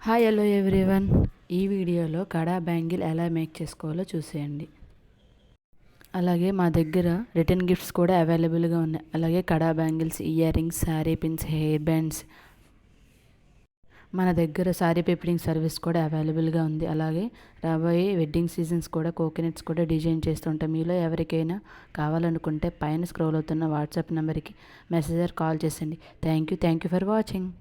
Hi hello everyone. ఈ వీడియోలో కడా bangle ఎలా మేక్ చేసుకోవాలో చూసేయండి. అలాగే మా దగ్గర రిటర్న్ గిఫ్ట్స్ కూడా అవైలబుల్గా ఉన్నాయి. అలాగే కడా bangles, ear rings, sari pins, hair bands, మన దగ్గర శారీ పేపరింగ్ సర్వీస్ కూడా అవైలబుల్గా ఉంది. అలాగే రాబోయే వెడ్డింగ్ సీజన్స్ కూడా కోకోనట్స్ కూడా డిజైన్ చేస్తుంటాం. మీలో ఎవరికైనా కావాలనుకుంటే పైన స్క్రోల్ అవుతున్న వాట్సాప్ నెంబర్కి మెసేజ్ కాల్ చేసండి. Thank you for watching.